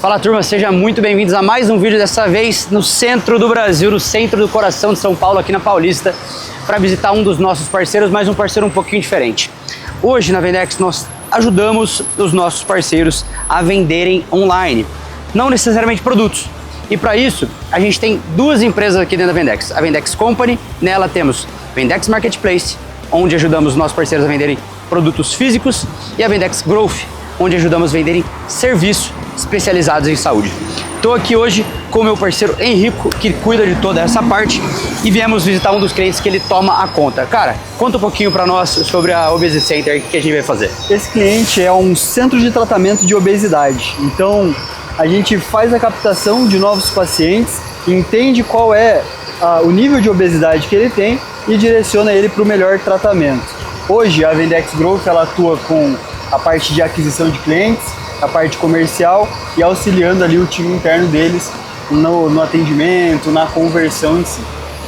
Fala turma, sejam muito bem-vindos a mais um vídeo, dessa vez no centro do Brasil, no centro do coração de São Paulo, aqui na Paulista, para visitar um dos nossos parceiros, mas um parceiro um pouquinho diferente. Hoje na Vendex nós ajudamos os nossos parceiros a venderem online, não necessariamente produtos. E para isso, a gente tem duas empresas aqui dentro da Vendex. A Vendex Company, nela temos Vendex Marketplace, onde ajudamos os nossos parceiros a venderem produtos físicos, e a Vendex Growth, onde ajudamos a venderem serviços especializados em saúde. Estou aqui hoje com o meu parceiro Henrico, que cuida de toda essa parte, e viemos visitar um dos clientes que ele toma a conta. Cara, conta um pouquinho para nós sobre a Obesity Center, o que a gente vai fazer. Esse cliente é um centro de tratamento de obesidade, então a gente faz a captação de novos pacientes, entende qual é o nível de obesidade que ele tem e direciona ele para o melhor tratamento. Hoje a Vendex Growth ela atua com a parte de aquisição de clientes, a parte comercial e auxiliando ali o time interno deles no atendimento, na conversão em si.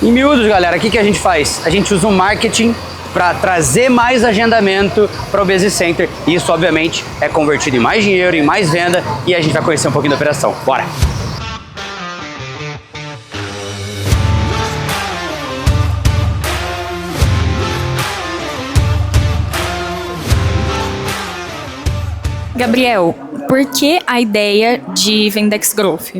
Em miúdos, galera, o que a gente faz? A gente usa o marketing para trazer mais agendamento para o Obesity Center. E isso, obviamente, é convertido em mais dinheiro, em mais venda, e a gente vai conhecer um pouquinho da operação. Bora! Gabriel, por que a ideia de Vendex Growth?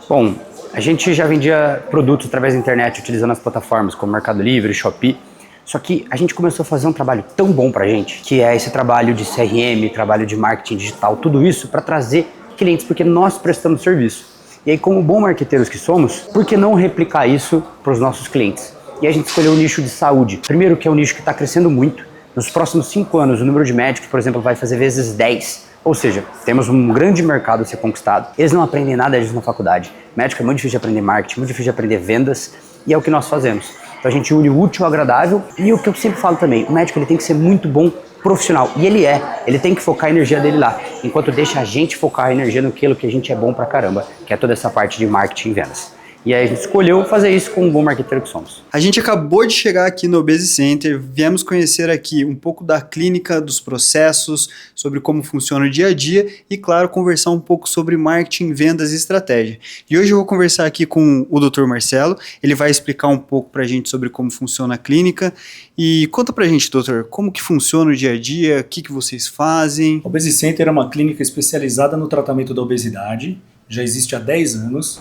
Bom, a gente já vendia produtos através da internet, utilizando as plataformas como Mercado Livre, Shopee. Só que a gente começou a fazer um trabalho tão bom pra gente, que é esse trabalho de CRM, trabalho de marketing digital, tudo isso para trazer clientes, porque nós prestamos serviço. E aí, como bons marqueteiros que somos, por que não replicar isso para os nossos clientes? E a gente escolheu o nicho de saúde. Primeiro, que é um nicho que está crescendo muito. Nos próximos 5 anos, o número de médicos, por exemplo, vai fazer vezes 10. Ou seja, temos um grande mercado a ser conquistado. Eles não aprendem nada disso na faculdade. Médico é muito difícil de aprender marketing, muito difícil de aprender vendas, e é o que nós fazemos. Então a gente une o útil ao agradável, e o que eu sempre falo também, o médico ele tem que ser muito bom profissional, e ele tem que focar a energia dele lá, enquanto deixa a gente focar a energia naquilo que a gente é bom pra caramba, que é toda essa parte de marketing e vendas. E aí a gente escolheu fazer isso com um bom marqueteiro que somos. A gente acabou de chegar aqui no Obesity Center, viemos conhecer aqui um pouco da clínica, dos processos, sobre como funciona o dia a dia e, claro, conversar um pouco sobre marketing, vendas e estratégia. E hoje eu vou conversar aqui com o Dr. Marcelo, ele vai explicar um pouco pra gente sobre como funciona a clínica. E conta pra gente, doutor, como que funciona o dia a dia, o que vocês fazem? O Obesity Center é uma clínica especializada no tratamento da obesidade, já existe há 10 anos.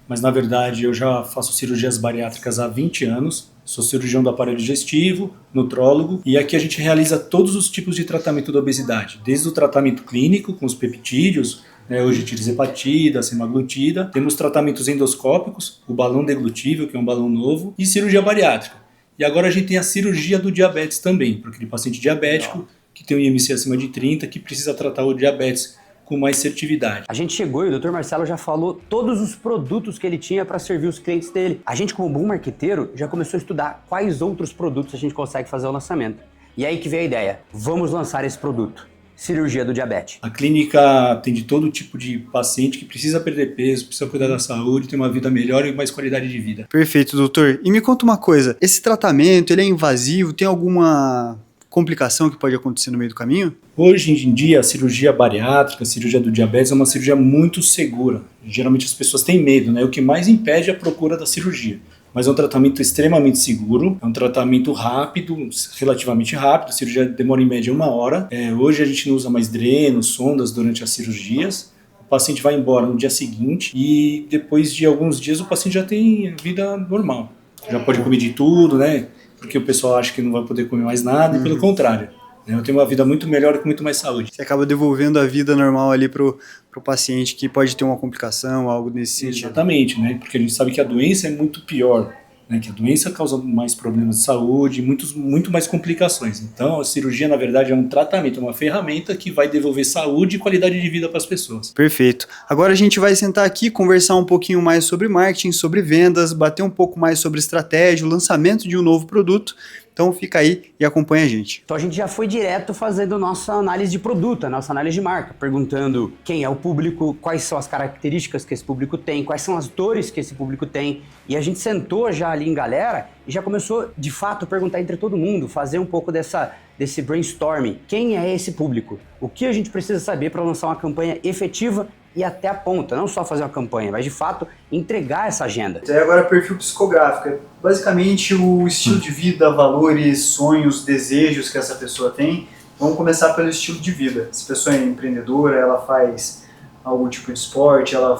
Mas na verdade eu já faço cirurgias bariátricas há 20 anos, sou cirurgião do aparelho digestivo, nutrólogo, e aqui a gente realiza todos os tipos de tratamento da obesidade, desde o tratamento clínico com os peptídeos, hoje tirzepatida, semaglutida, temos tratamentos endoscópicos, o balão deglutível, que é um balão novo, e cirurgia bariátrica. E agora a gente tem a cirurgia do diabetes também, para aquele paciente diabético que tem um IMC acima de 30, que precisa tratar o diabetes com mais assertividade. A gente chegou e o Dr. Marcelo já falou todos os produtos que ele tinha para servir os clientes dele. A gente, como bom marqueteiro, já começou a estudar quais outros produtos a gente consegue fazer o lançamento. E aí que veio a ideia, vamos lançar esse produto, cirurgia do diabetes. A clínica atende todo tipo de paciente que precisa perder peso, precisa cuidar da saúde, ter uma vida melhor e mais qualidade de vida. Perfeito, doutor. E me conta uma coisa, esse tratamento, ele é invasivo, tem alguma complicação que pode acontecer no meio do caminho? Hoje em dia, a cirurgia bariátrica, a cirurgia do diabetes é uma cirurgia muito segura. Geralmente as pessoas têm medo, O que mais impede é a procura da cirurgia. Mas é um tratamento extremamente seguro, é um tratamento rápido, relativamente rápido, a cirurgia demora em média 1 hora. Hoje a gente não usa mais drenos, sondas durante as cirurgias. O paciente vai embora no dia seguinte e depois de alguns dias o paciente já tem vida normal. Já pode comer de tudo, Porque o pessoal acha que não vai poder comer mais nada, e pelo contrário. Eu tenho uma vida muito melhor e com muito mais saúde. Você acaba devolvendo a vida normal ali pro paciente que pode ter uma complicação, algo nesse sentido. Exatamente, Porque a gente sabe que a doença é muito pior, Que a doença causa mais problemas de saúde, muito mais complicações. Então, a cirurgia, na verdade, é um tratamento, uma ferramenta que vai devolver saúde e qualidade de vida para as pessoas. Perfeito. Agora a gente vai sentar aqui, conversar um pouquinho mais sobre marketing, sobre vendas, bater um pouco mais sobre estratégia, o lançamento de um novo produto. Então fica aí e acompanha a gente. Então a gente já foi direto fazendo nossa análise de produto, a nossa análise de marca, perguntando quem é o público, quais são as características que esse público tem, quais são as dores que esse público tem. E a gente sentou já ali em galera e já começou, de fato, a perguntar entre todo mundo, fazer um pouco desse brainstorming. Quem é esse público? O que a gente precisa saber para lançar uma campanha efetiva ir até a ponta, não só fazer uma campanha, mas de fato entregar essa agenda. E agora perfil psicográfico, é basicamente o estilo de vida, valores, sonhos, desejos que essa pessoa tem. Vamos começar pelo estilo de vida. Se a pessoa é empreendedora, ela faz algum tipo de esporte, ela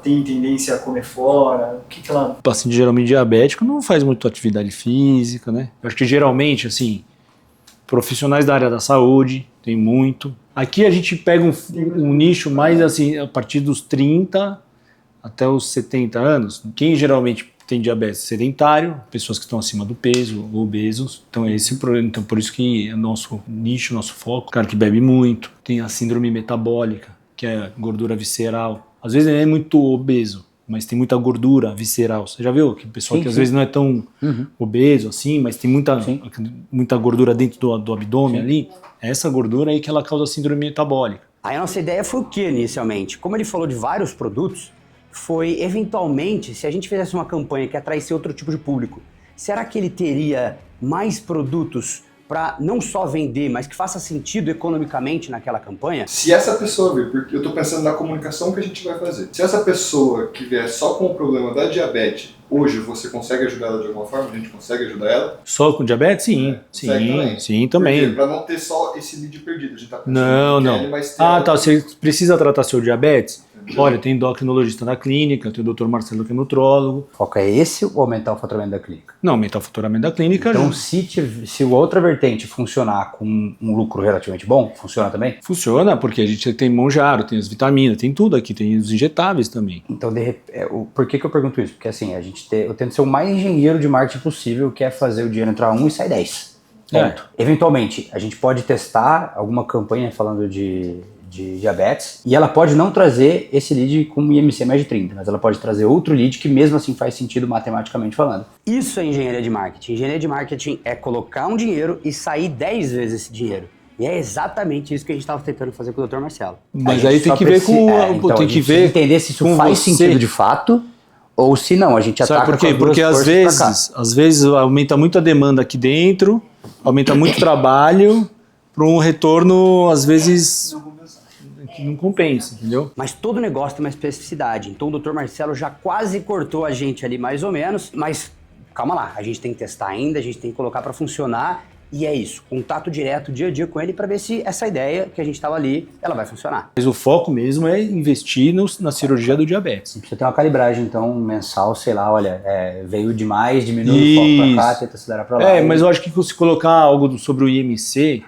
tem tendência a comer fora, o que ela... O paciente geralmente diabético não faz muito atividade física, né? Eu acho que geralmente, assim, profissionais da área da saúde, tem muito. Aqui a gente pega um nicho mais assim, a partir dos 30 até os 70 anos. Quem geralmente tem diabetes sedentário, pessoas que estão acima do peso, obesos. Então é esse o problema. Então por isso que é nosso nicho, nosso foco, o cara que bebe muito, tem a síndrome metabólica, que é gordura visceral. Às vezes ele é muito obeso, mas tem muita gordura visceral. Você já viu que o pessoal que às vezes não é tão obeso assim, mas tem muita gordura dentro do abdômen ali? É essa gordura aí que ela causa síndrome metabólica. Aí a nossa ideia foi o que inicialmente? Como ele falou de vários produtos, foi eventualmente, se a gente fizesse uma campanha que atraísse outro tipo de público, será que ele teria mais produtos para não só vender, mas que faça sentido economicamente naquela campanha? Se essa pessoa vir, porque eu estou pensando na comunicação que a gente vai fazer, se essa pessoa que vier só com o problema da diabetes, hoje você consegue ajudar ela de alguma forma? A gente consegue ajudar ela? Só com diabetes? Sim. Sim, também. Para não ter só esse lead perdido, a gente tá pensando não. Você precisa tratar seu diabetes? Olha, tem endocrinologista na clínica, tem o Dr. Marcelo que é nutrólogo. O foco é esse ou aumentar o faturamento da clínica? Não, aumentar o faturamento da clínica. Então, se a outra vertente funcionar com um lucro relativamente bom, funciona também? Funciona, porque a gente tem Monjaro, tem as vitaminas, tem tudo aqui, tem os injetáveis também. Então, por que eu pergunto isso? Porque assim, eu tento ser o mais engenheiro de marketing possível, que é fazer o dinheiro entrar 1 e sair 10. Ponto. Eventualmente, a gente pode testar alguma campanha falando de diabetes, e ela pode não trazer esse lead com IMC mais de 30, mas ela pode trazer outro lead que mesmo assim faz sentido matematicamente falando. Isso é engenharia de marketing. Engenharia de marketing é colocar um dinheiro e sair 10 vezes esse dinheiro. E é exatamente isso que a gente estava tentando fazer com o Dr. Marcelo. Mas aí tem que ver com... tem que ver entender se isso faz sentido de fato, ou se não, a gente ataca. Sabe por quê? Porque às vezes aumenta muito a demanda aqui dentro, aumenta muito o trabalho, para um retorno, às vezes... que não compensa, entendeu? Mas todo negócio tem uma especificidade. Então o Dr. Marcelo já quase cortou a gente ali mais ou menos, mas calma lá, a gente tem que testar ainda, a gente tem que colocar para funcionar, e é isso, contato direto dia a dia com ele para ver se essa ideia que a gente estava ali, ela vai funcionar. Mas o foco mesmo é investir na cirurgia do diabetes. Você precisa ter uma calibragem então mensal, sei lá, olha, veio demais, diminui o foco para cá, tenta acelerar para lá. Mas eu acho que se colocar algo sobre o IMC,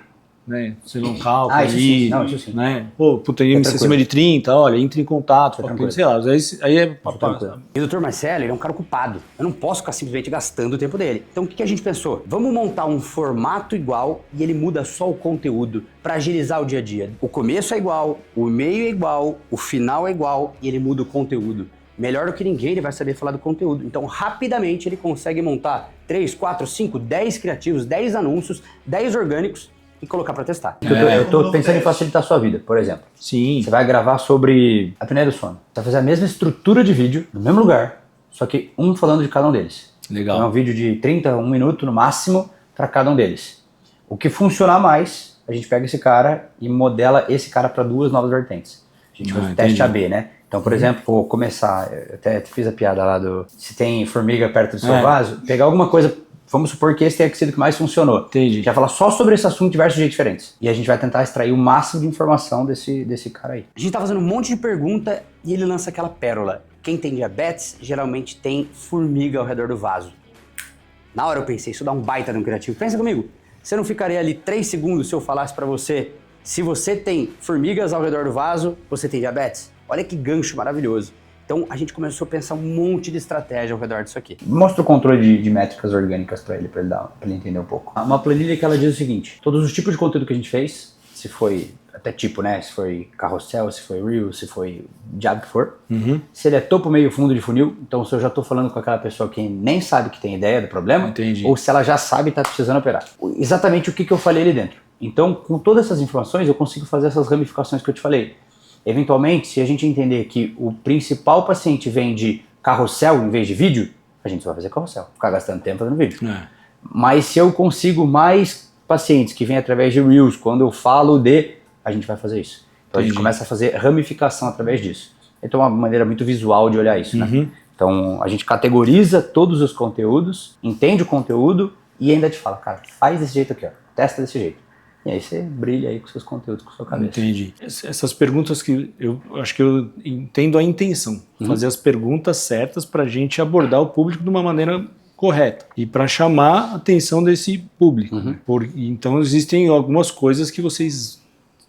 né, sei lá, um cálculo ali, isso sim. Né, IMC acima de 30, olha, entre em contato, sei lá, aí é tranquilo. E o Dr. Marcelo, ele é um cara ocupado, eu não posso ficar simplesmente gastando o tempo dele. Então o que a gente pensou? Vamos montar um formato igual e ele muda só o conteúdo para agilizar o dia a dia. O começo é igual, o meio é igual, o final é igual e ele muda o conteúdo. Melhor do que ninguém, ele vai saber falar do conteúdo. Então, rapidamente, ele consegue montar 3, 4, 5, 10 criativos, 10 anúncios, 10 orgânicos e colocar para testar. Eu tô pensando em facilitar a sua vida, por exemplo. Sim. Você vai gravar sobre apneia do sono. Você vai fazer a mesma estrutura de vídeo, no mesmo lugar, só que um falando de cada um deles. Legal. Então é um vídeo de 30, 1 minuto no máximo para cada um deles. O que funcionar mais, a gente pega esse cara e modela esse cara para 2 novas vertentes. A gente faz o teste AB, né? Então, por exemplo, vou começar, eu até fiz a piada lá se tem formiga perto do seu vaso, pegar alguma coisa. Vamos supor que esse tenha sido o que mais funcionou. Entendi. A gente vai falar só sobre esse assunto de diversos jeitos diferentes. E a gente vai tentar extrair o máximo de informação desse cara aí. A gente tá fazendo um monte de pergunta e ele lança aquela pérola. Quem tem diabetes geralmente tem formiga ao redor do vaso. Na hora eu pensei, isso dá um baita de um criativo. Pensa comigo, você não ficaria ali 3 segundos se eu falasse pra você, se você tem formigas ao redor do vaso, você tem diabetes? Olha que gancho maravilhoso. Então a gente começou a pensar um monte de estratégia ao redor disso aqui. Mostra o controle de métricas orgânicas para ele entender um pouco. Uma planilha que ela diz o seguinte: todos os tipos de conteúdo que a gente fez, se foi até tipo, né? Se foi carrossel, se foi reel, se foi diabo que for. Se ele é topo, meio, fundo de funil, então se eu já estou falando com aquela pessoa que nem sabe que tem ideia do problema, entendi, ou se ela já sabe e está precisando operar. Exatamente o que eu falei ali dentro. Então, com todas essas informações, eu consigo fazer essas ramificações que eu te falei. Eventualmente, se a gente entender que o principal paciente vem de carrossel em vez de vídeo, a gente só vai fazer carrossel, ficar gastando tempo fazendo vídeo. Mas se eu consigo mais pacientes que vêm através de Reels, quando eu falo a gente vai fazer isso. Então a gente começa a fazer ramificação através disso. Então é uma maneira muito visual de olhar isso, né? Então a gente categoriza todos os conteúdos, entende o conteúdo e ainda te fala, cara, faz desse jeito aqui, ó, testa desse jeito. E aí você brilha aí com seus conteúdos, com a sua cabeça. Entendi. Essas perguntas que eu acho que eu entendo a intenção. Fazer as perguntas certas para a gente abordar o público de uma maneira correta. E para chamar a atenção desse público. Então existem algumas coisas que vocês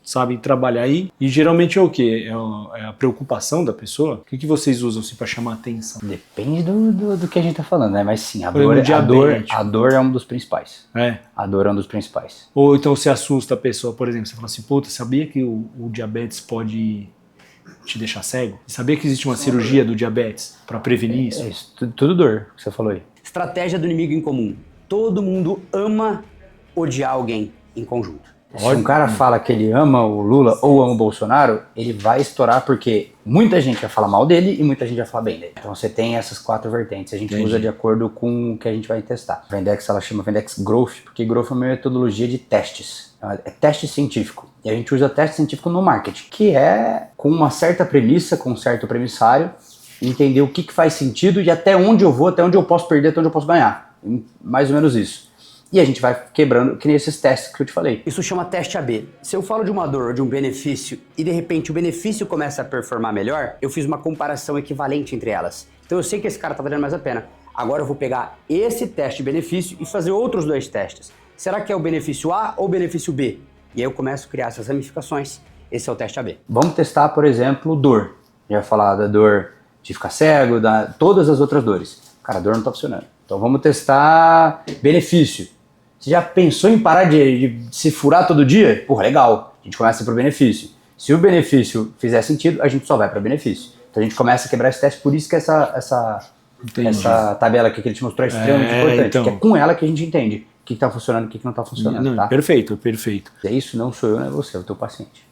sabem trabalhar aí. E geralmente é o quê? É a preocupação da pessoa? O que vocês usam assim, para chamar a atenção? Depende do que a gente tá falando, né? Mas sim, a Por exemplo, a dor é um dos principais. É. A dor é um dos principais. Ou então você assusta a pessoa, por exemplo, você fala assim, puta, sabia que o diabetes pode te deixar cego? Sabia que existe uma cirurgia do diabetes para prevenir isso? É isso, tudo dor, que você falou aí. Estratégia do inimigo em comum. Todo mundo ama odiar alguém em conjunto. Se um cara fala que ele ama o Lula ou ama o Bolsonaro, ele vai estourar porque muita gente vai falar mal dele e muita gente vai falar bem dele. Então você tem essas 4 vertentes. A gente usa de acordo com o que a gente vai testar. A Vendex, ela chama Vendex Growth, porque Growth é uma metodologia de testes. É teste científico. E a gente usa teste científico no marketing, que é com uma certa premissa, com um certo premissário, entender o que faz sentido e até onde eu vou, até onde eu posso perder, até onde eu posso ganhar. Mais ou menos isso. E a gente vai quebrando, que nem esses testes que eu te falei. Isso chama teste AB. Se eu falo de uma dor ou de um benefício e de repente o benefício começa a performar melhor, eu fiz uma comparação equivalente entre elas. Então eu sei que esse cara tá valendo mais a pena. Agora eu vou pegar esse teste de benefício e fazer outros 2 testes. Será que é o benefício A ou o benefício B? E aí eu começo a criar essas ramificações. Esse é o teste AB. Vamos testar, por exemplo, dor. Já ia falar da dor de ficar cego, todas as outras dores. Cara, a dor não tá funcionando. Então vamos testar benefício. Você já pensou em parar de se furar todo dia? Porra, legal. A gente começa pro benefício. Se o benefício fizer sentido, a gente só vai para benefício. Então a gente começa a quebrar esse teste. Por isso que essa tabela aqui que ele te mostrou é extremamente importante. Então. Que é com ela que a gente entende o que está funcionando e o que não está funcionando. Não, tá? Perfeito, perfeito. É isso, não sou eu, não é você, é o teu paciente.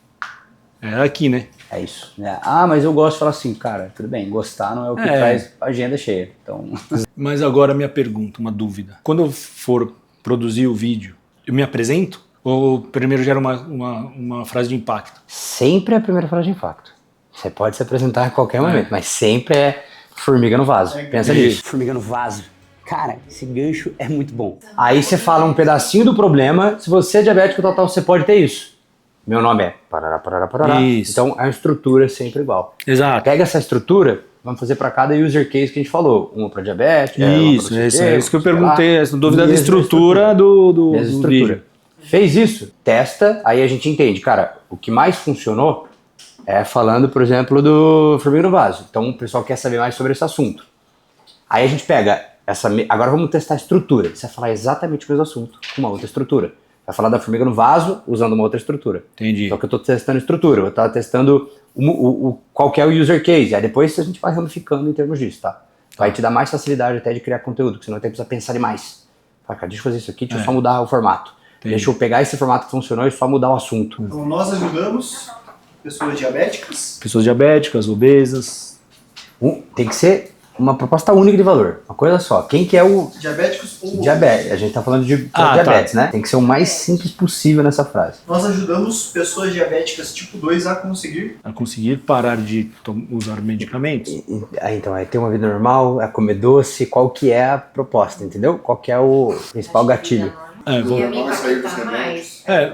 É aqui, né? É isso. Ah, mas eu gosto de falar assim, cara, tudo bem, gostar não é o que traz a agenda cheia. Então... Mas agora minha pergunta, uma dúvida. Quando eu for produzir o vídeo, eu me apresento? Ou primeiro gera uma frase de impacto? Sempre é a primeira frase de impacto. Você pode se apresentar a qualquer momento, mas sempre é formiga no vaso. Pensa nisso. Formiga no vaso. Cara, esse gancho é muito bom. Aí você fala um pedacinho do problema. Se você é diabético total, você pode ter isso. Meu nome é parará. Isso. Então a estrutura é sempre igual. Exato. Pega essa estrutura, vamos fazer para cada user case que a gente falou. Uma para diabetes. Isso, é isso que eu perguntei. Essa dúvida da estrutura do vídeo. Fez isso, testa, aí a gente entende. Cara, o que mais funcionou é falando, por exemplo, do formiga no vaso. Então o pessoal quer saber mais sobre esse assunto. Aí a gente pega agora vamos testar a estrutura. Você vai falar exatamente o mesmo assunto com uma outra estrutura. Vai falar da formiga no vaso usando uma outra estrutura. Entendi. Só que eu estou testando a estrutura, eu estou testando qual que é o user case. Aí depois a gente vai ramificando em termos disso, tá? Vai te dar mais facilidade até de criar conteúdo, porque senão você precisa pensar demais. Fala, cara, deixa eu fazer isso aqui, deixa eu só mudar o formato. Entendi. Deixa eu pegar esse formato que funcionou e só mudar o assunto. Então nós ajudamos pessoas diabéticas. Pessoas diabéticas, obesas. Tem que ser uma proposta única de valor. Uma coisa só. Quem que é o... Diabéticos ou... Diabetes. A gente tá falando de diabetes, né? Tem que ser o mais simples possível nessa frase. Nós ajudamos pessoas diabéticas tipo 2 a conseguir... A conseguir parar de usar medicamentos? Então, é ter uma vida normal, é comer doce, qual que é a proposta, entendeu? Qual que é o principal gatilho.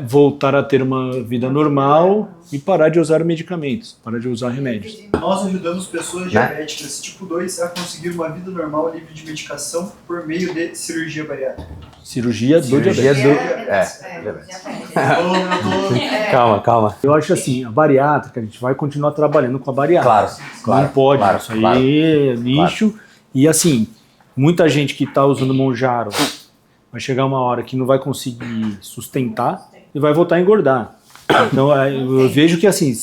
Voltar a ter uma vida normal e parar de usar medicamentos, parar de usar remédios. Nós ajudamos pessoas diabéticas tipo 2 a conseguir uma vida normal livre de medicação por meio de cirurgia bariátrica. Cirurgia do diabetes. Calma. Eu acho assim, a bariátrica, a gente vai continuar trabalhando com a bariátrica. Claro. Não pode, isso aí é lixo. Claro. E assim, muita gente que está usando Mounjaro vai chegar uma hora que não vai conseguir sustentar e vai voltar a engordar. Então eu vejo que assim,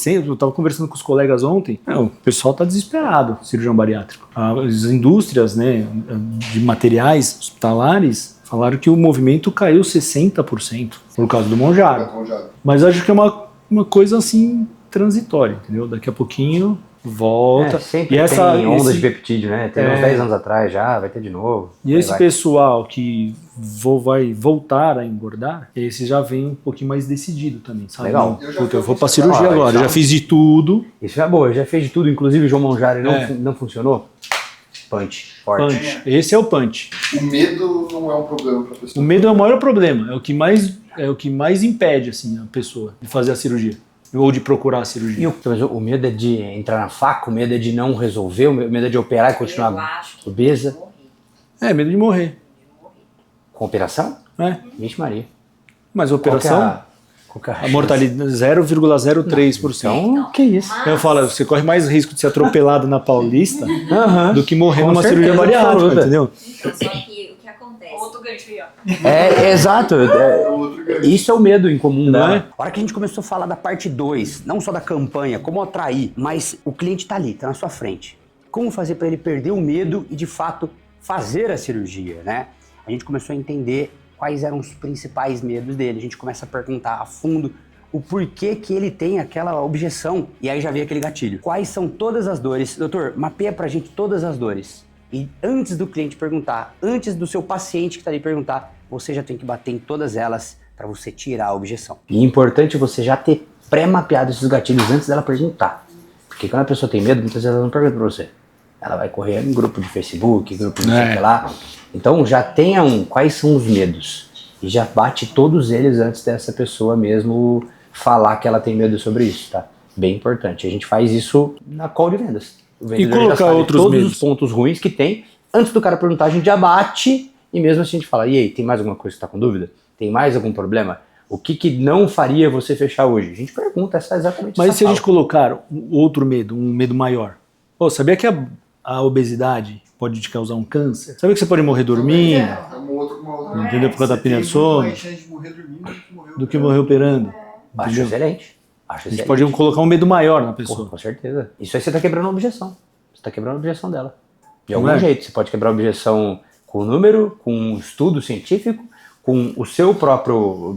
eu estava conversando com os colegas ontem, o pessoal está desesperado, cirurgião bariátrico. As indústrias, né, de materiais hospitalares falaram que o movimento caiu 60% por causa do Mounjaro. Mas acho que é uma coisa assim transitório, entendeu? Daqui a pouquinho volta. Sempre e tem onda esse, de peptídeo, né? Tem uns 10 anos atrás já, vai ter de novo. E esse pessoal que vai voltar a engordar, esse já vem um pouquinho mais decidido também, sabe? Legal. Eu vou pra cirurgia agora, eu já fiz de tudo. Isso é boa, já fez de tudo, inclusive o João Monjari não funcionou. Punch, forte. Punch. Esse é o punch. O medo não é um problema pra pessoa. O medo é o maior problema, é o que mais impede assim, a pessoa de fazer a cirurgia. Ou de procurar a cirurgia. Mas o medo é de entrar na faca, o medo é de não resolver, o medo é de operar e continuar obesa. Medo de morrer. Com operação? Vixe Maria. Mas a operação, a mortalidade 0,03%. Então, que isso? Eu falo, você corre mais risco de ser atropelado na Paulista do que morrer numa cirurgia bariátrica, entendeu? Só que o que acontece? Outro gancho aí, ó. Exato. Isso é o medo em comum, Não né? é? A hora que a gente começou a falar da parte 2, não só da campanha, como atrair, mas o cliente tá ali, tá na sua frente. Como fazer para ele perder o medo e, de fato, fazer a cirurgia, né? A gente começou a entender quais eram os principais medos dele. A gente começa a perguntar a fundo o porquê que ele tem aquela objeção. E aí já veio aquele gatilho. Quais são todas as dores? Doutor, mapeia pra gente todas as dores. E antes do cliente perguntar, antes do seu paciente que tá ali perguntar, você já tem que bater em todas elas para você tirar a objeção. E é importante você já ter pré-mapeado esses gatilhos antes dela perguntar. Porque quando a pessoa tem medo, muitas vezes ela não pergunta pra você. Ela vai correr em grupo de Facebook, grupo de não sei o que lá. Então já tenha quais são os medos. E já bate todos eles antes dessa pessoa mesmo falar que ela tem medo sobre isso, tá? Bem importante. A gente faz isso na call de vendas. O vendedor colocar já sabe outros todos medos. os pontos ruins que tem. Antes do cara perguntar, a gente já bate. E mesmo assim a gente fala, e aí, tem mais alguma coisa que você tá com dúvida? Tem mais algum problema? O que não faria você fechar hoje? A gente pergunta exatamente. Mas se a gente colocar outro medo, um medo maior? Pô, sabia que a obesidade pode te causar um câncer? Sabia que você pode morrer dormindo? Entendeu? Por causa da apneia do sono? Do que morrer operando. Acho excelente. A gente pode colocar um medo maior na pessoa. Pô, com certeza. Isso aí você tá quebrando a objeção. Você tá quebrando a objeção dela. De Não algum jeito. Você pode quebrar a objeção com número, com um estudo científico, com o seu próprio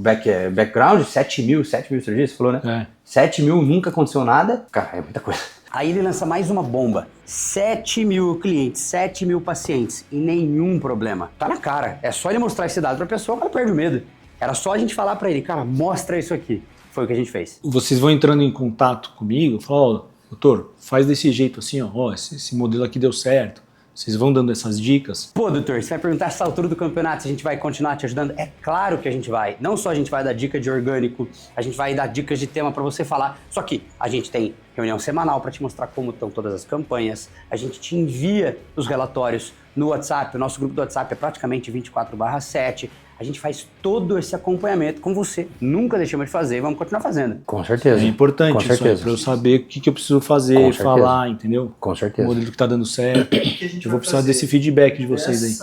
background, 7 mil cirurgias, você falou, né? 7 mil, nunca aconteceu nada. Cara, é muita coisa. Aí ele lança mais uma bomba. 7 mil clientes, 7 mil pacientes e nenhum problema. Tá na cara. É só ele mostrar esse dado pra pessoa que ela perde o medo. Era só a gente falar pra ele, cara, mostra isso aqui. Foi o que a gente fez. Vocês vão entrando em contato comigo, falam, doutor, faz desse jeito assim, ó, esse modelo aqui deu certo. Vocês vão dando essas dicas? Pô, doutor, você vai perguntar essa altura do campeonato se a gente vai continuar te ajudando? É claro que a gente vai. Não só a gente vai dar dica de orgânico, a gente vai dar dicas de tema pra você falar. Só que a gente tem reunião semanal pra te mostrar como estão todas as campanhas. A gente te envia os relatórios no WhatsApp. O nosso grupo do WhatsApp é praticamente 24/7. A gente faz todo esse acompanhamento com você. Nunca deixamos de fazer e vamos continuar fazendo. Com certeza. É importante Com isso aí, certeza. pra eu saber o que eu preciso fazer, falar, entendeu? Com certeza. O modelo que tá dando certo. que a gente Eu vai vou precisar fazer? desse feedback de vocês aí.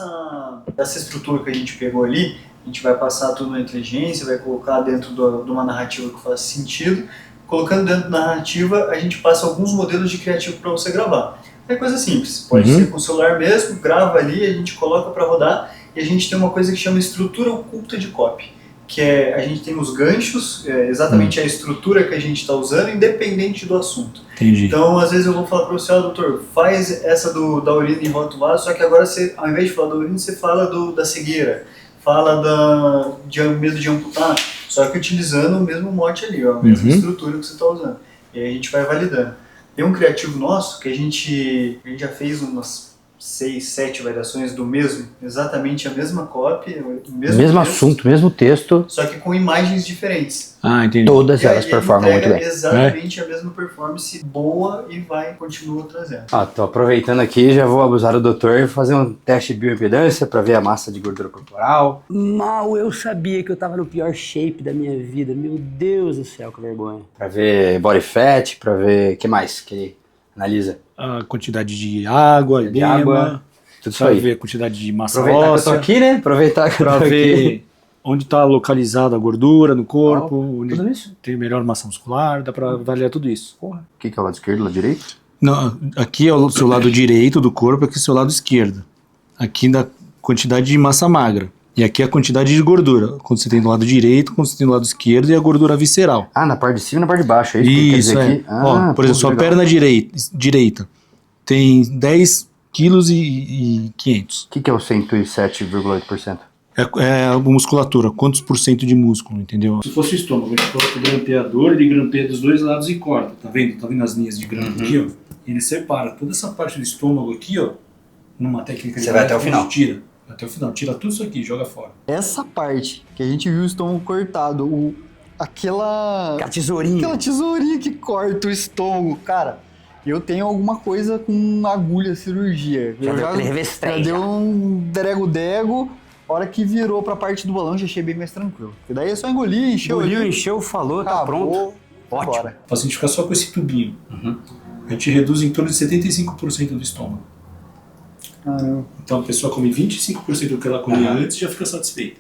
Essa estrutura que a gente pegou ali, a gente vai passar tudo na inteligência, vai colocar dentro de uma narrativa que faz sentido. Colocando dentro da narrativa, a gente passa alguns modelos de criativo para você gravar. É coisa simples, pode ser com o celular mesmo, grava ali, a gente coloca para rodar e a gente tem uma coisa que chama estrutura oculta de copy, que é, a gente tem os ganchos, exatamente a estrutura que a gente está usando, independente do assunto. Entendi. Então, às vezes eu vou falar para você, doutor, faz essa da urina em volta do vaso, só que agora você, ao invés de falar da urina, você fala da cegueira, fala de medo de amputar, só que utilizando o mesmo mote ali, ó, a mesma estrutura que você está usando. E aí a gente vai validando. Tem um criativo nosso que a gente já fez umas 6, 7 variações do mesmo, exatamente a mesma copy, o mesmo texto, assunto, mesmo texto. só que com imagens diferentes. Ah, entendi. Todas E aí elas ele performam muito entrega bem. exatamente a mesma performance boa e continua trazendo. Tô aproveitando aqui, já vou abusar do doutor e fazer um teste de bioimpedância para ver a massa de gordura corporal. Mal eu sabia que eu tava no pior shape da minha vida. Meu Deus do céu, que vergonha. Para ver body fat, para ver... O que mais que ele analisa? A quantidade de água, De água, tudo isso pra aí. ver a quantidade de massa Aproveitar que eu tô óssea, aqui, né? Aproveitar que eu pra tô aqui. ver onde está localizada a gordura no corpo, onde Tudo isso? tem melhor massa muscular, dá pra avaliar tudo isso. O que é o lado esquerdo, o lado direito? Não, aqui é o seu lado direito do corpo, aqui é o seu lado esquerdo. Aqui da quantidade de massa magra. E aqui é a quantidade de gordura, quando você tem do lado direito, quando você tem do lado esquerdo, e a gordura visceral. Ah, na parte de cima e na parte de baixo, é isso que quer Isso, dizer é. aqui? Ó, por exemplo, sua legal. perna direita tem 10 quilos e 500. O que é o 107,8%? É a musculatura, quantos por cento de músculo, entendeu? Se fosse o estômago, a gente coloca o grampeador, ele grampeia dos dois lados e corta, tá vendo? Tá vendo as linhas de grampo aqui, ó? Ele separa toda essa parte do estômago aqui, ó, numa técnica de... Você vai até o final. Tira, até o final, tira tudo isso aqui, joga fora. Essa parte que a gente viu o estômago cortado, aquela tesourinha que corta o estômago, cara, eu tenho alguma coisa com agulha, cirurgia. Já deu aquele revestrez, já já. deu um derego-dego, a hora que virou pra parte do balão já achei bem mais tranquilo. E daí é só engolir, encheu Engoliu, ali, encheu, falou, tá acabou, pronto. Ótimo. bora. O paciente ficar só com esse tubinho. A gente reduz em torno de 75% do estômago. Caramba. Então a pessoa come 25% do que ela comia antes e já fica satisfeita.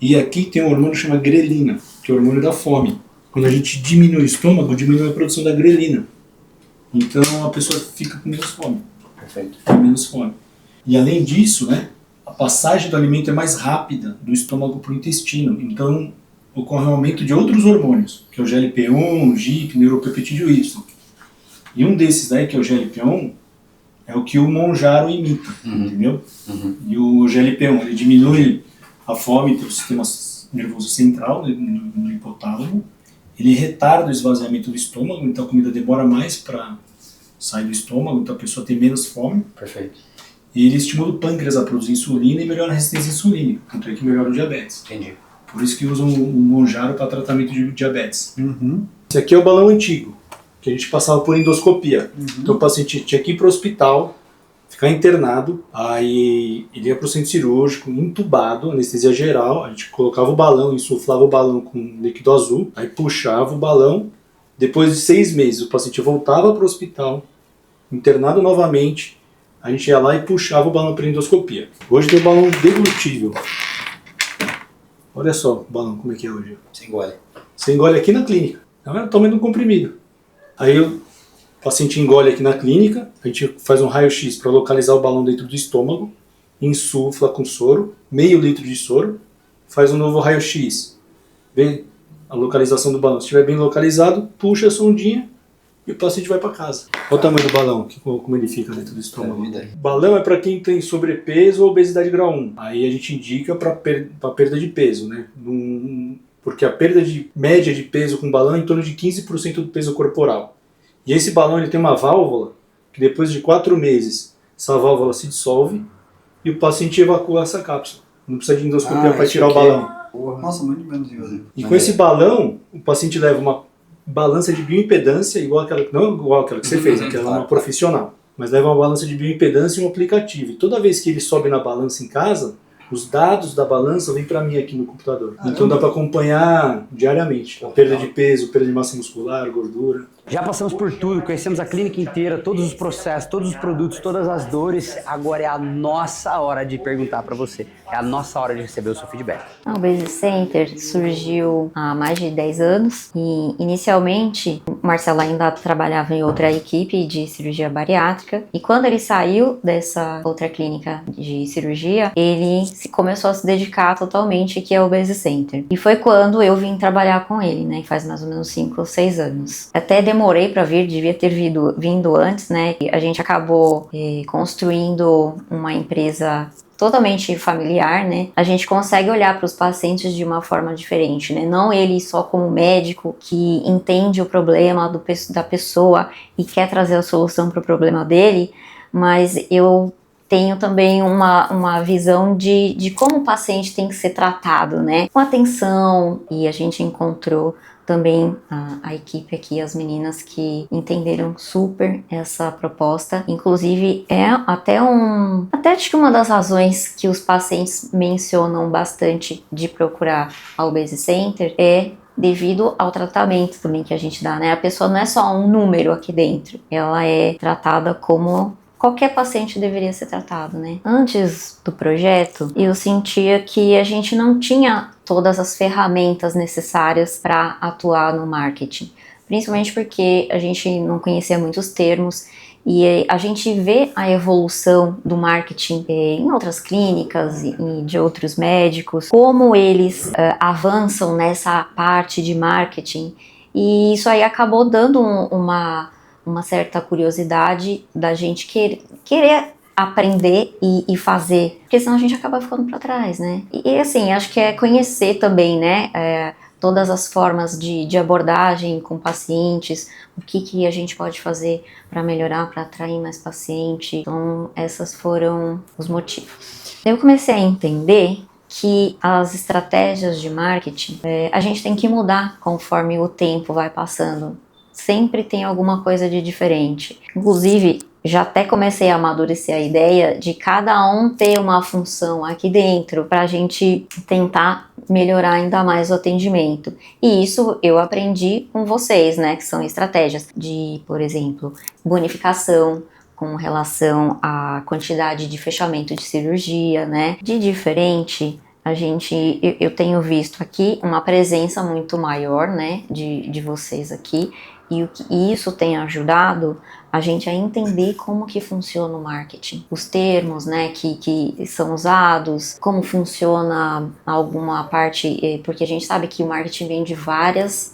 E aqui tem um hormônio que chama grelina, que é o hormônio da fome. Quando a gente diminui o estômago, diminui a produção da grelina. Então a pessoa fica com menos fome. Perfeito. Com menos fome. E além disso, né, a passagem do alimento é mais rápida do estômago para o intestino. Então ocorre um aumento de outros hormônios, que é o GLP-1, o GIP, neuropeptídeo Y. E um desses daí, que é o GLP-1, é o que o Mounjaro imita, entendeu? E o GLP-1, ele diminui a fome do sistema nervoso central, no hipotálamo, ele retarda o esvaziamento do estômago, então a comida demora mais para sair do estômago, então a pessoa tem menos fome. Perfeito. E ele estimula o pâncreas a produzir insulina e melhora a resistência insulínica, tanto é que melhora o diabetes. Entendi. Por isso que usam o Mounjaro para tratamento de diabetes. Esse aqui é o balão antigo, que a gente passava por endoscopia. Então o paciente tinha que ir para o hospital, ficar internado, aí ele ia para o centro cirúrgico, entubado, anestesia geral, a gente colocava o balão, insuflava o balão com líquido azul, aí puxava o balão, depois de 6 meses o paciente voltava para o hospital, internado novamente, a gente ia lá e puxava o balão para endoscopia. Hoje tem o balão deglutível. Olha só o balão como é que é hoje. Você engole. Você engole aqui na clínica, não é o tamanho de um comprimido. Aí o paciente engole aqui na clínica, a gente faz um raio-x para localizar o balão dentro do estômago, insufla com soro, meio litro de soro, faz um novo raio-x, vê a localização do balão. Se estiver bem localizado, puxa a sondinha e o paciente vai para casa. Olha o tamanho do balão, como ele fica dentro do estômago. O balão é para quem tem sobrepeso ou obesidade grau 1. Aí a gente indica para perda de peso, né? Porque a perda de média de peso com balão é em torno de 15% do peso corporal. E esse balão ele tem uma válvula que depois de 4 meses essa válvula se dissolve e o paciente evacua essa cápsula. Não precisa de endoscopia para tirar o balão. Nossa, muito menos inclusive. E com esse balão, o paciente leva uma balança de bioimpedância, não igual aquela que você fez, aquela é uma profissional, mas leva uma balança de bioimpedância e um aplicativo. E toda vez que ele sobe na balança em casa, os dados da balança vêm para mim aqui no computador. Então dá para acompanhar diariamente a perda de peso, perda de massa muscular, gordura. Já passamos por tudo, conhecemos a clínica inteira, todos os processos, todos os produtos, todas as dores. Agora é a nossa hora de perguntar para você. É a nossa hora de receber o seu feedback. O Base Center surgiu há mais de 10 anos e inicialmente o Marcelo ainda trabalhava em outra equipe de cirurgia bariátrica e quando ele saiu dessa outra clínica de cirurgia, ele começou a se dedicar totalmente aqui ao Base Center. E foi quando eu vim trabalhar com ele, né? Faz mais ou menos 5 ou 6 anos. Até demorei para vir, devia ter vindo antes, né? A gente acabou construindo uma empresa totalmente familiar, né? A gente consegue olhar para os pacientes de uma forma diferente, né? Não ele só como médico que entende o problema da pessoa e quer trazer a solução para o problema dele, mas eu tenho também uma visão de como o paciente tem que ser tratado, né? Com atenção, e a gente encontrou também a equipe aqui, as meninas que entenderam super essa proposta. Inclusive, até acho que uma das razões que os pacientes mencionam bastante de procurar a Base Center é devido ao tratamento também que a gente dá, né? A pessoa não é só um número aqui dentro, ela é tratada como qualquer paciente deveria ser tratado, né? Antes do projeto, eu sentia que a gente não tinha todas as ferramentas necessárias para atuar no marketing. Principalmente porque a gente não conhecia muitos termos E a gente vê a evolução do marketing em outras clínicas e de outros médicos, como eles avançam nessa parte de marketing. E isso aí acabou dando uma certa curiosidade da gente querer aprender e fazer, porque senão a gente acaba ficando para trás, né? E assim, acho que é conhecer também, né? Todas as formas de abordagem com pacientes, o que a gente pode fazer para melhorar, para atrair mais paciente. Então, esses foram os motivos. Eu comecei a entender que as estratégias de marketing, a gente tem que mudar conforme o tempo vai passando. Sempre tem alguma coisa de diferente. Inclusive, já até comecei a amadurecer a ideia de cada um ter uma função aqui dentro para a gente tentar melhorar ainda mais o atendimento. E isso eu aprendi com vocês, né? Que são estratégias de, por exemplo, bonificação com relação à quantidade de fechamento de cirurgia, né? De diferente, eu tenho visto aqui uma presença muito maior, né? De vocês aqui. E isso tem ajudado a gente a entender como que funciona o marketing, os termos, né, que são usados, como funciona alguma parte, porque a gente sabe que o marketing vem de várias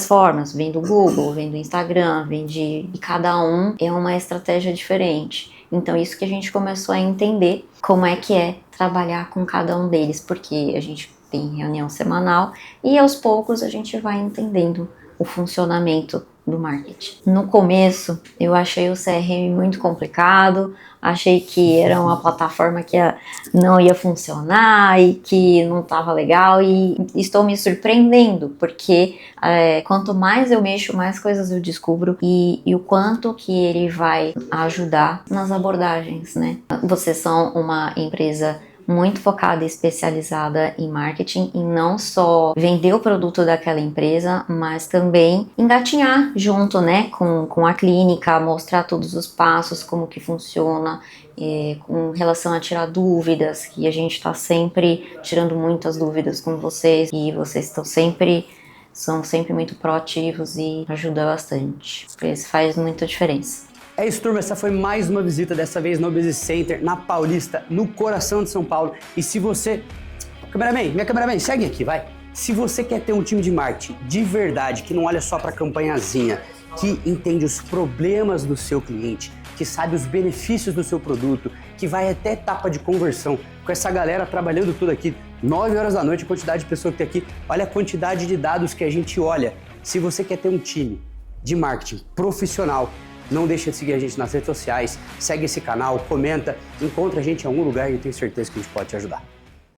formas, vem do Google, vem do Instagram, e cada um é uma estratégia diferente. Então isso que a gente começou a entender como é que é trabalhar com cada um deles, porque a gente tem reunião semanal e aos poucos a gente vai entendendo o funcionamento do marketing. No começo, eu achei o CRM muito complicado, achei que era uma plataforma que não ia funcionar e que não estava legal, e estou me surpreendendo, porque quanto mais eu mexo, mais coisas eu descubro e o quanto que ele vai ajudar nas abordagens, né? Vocês são uma empresa muito focada e especializada em marketing, e não só vender o produto daquela empresa, mas também engatinhar junto, né, com a clínica, mostrar todos os passos, como que funciona, com relação a tirar dúvidas, que a gente está sempre tirando muitas dúvidas com vocês, e vocês são sempre muito proativos e ajudam bastante. Isso faz muita diferença. É isso, turma, essa foi mais uma visita, dessa vez no Obesi Center, na Paulista, no coração de São Paulo. E se você... Minha cameraman, segue aqui, vai. Se você quer ter um time de marketing de verdade, que não olha só pra campanhazinha, que entende os problemas do seu cliente, que sabe os benefícios do seu produto, que vai até etapa de conversão, com essa galera trabalhando tudo aqui, 9 horas da noite, a quantidade de pessoas que tem aqui, olha a quantidade de dados que a gente olha. Se você quer ter um time de marketing profissional, não deixa de seguir a gente nas redes sociais, segue esse canal, comenta, encontra a gente em algum lugar e eu tenho certeza que a gente pode te ajudar.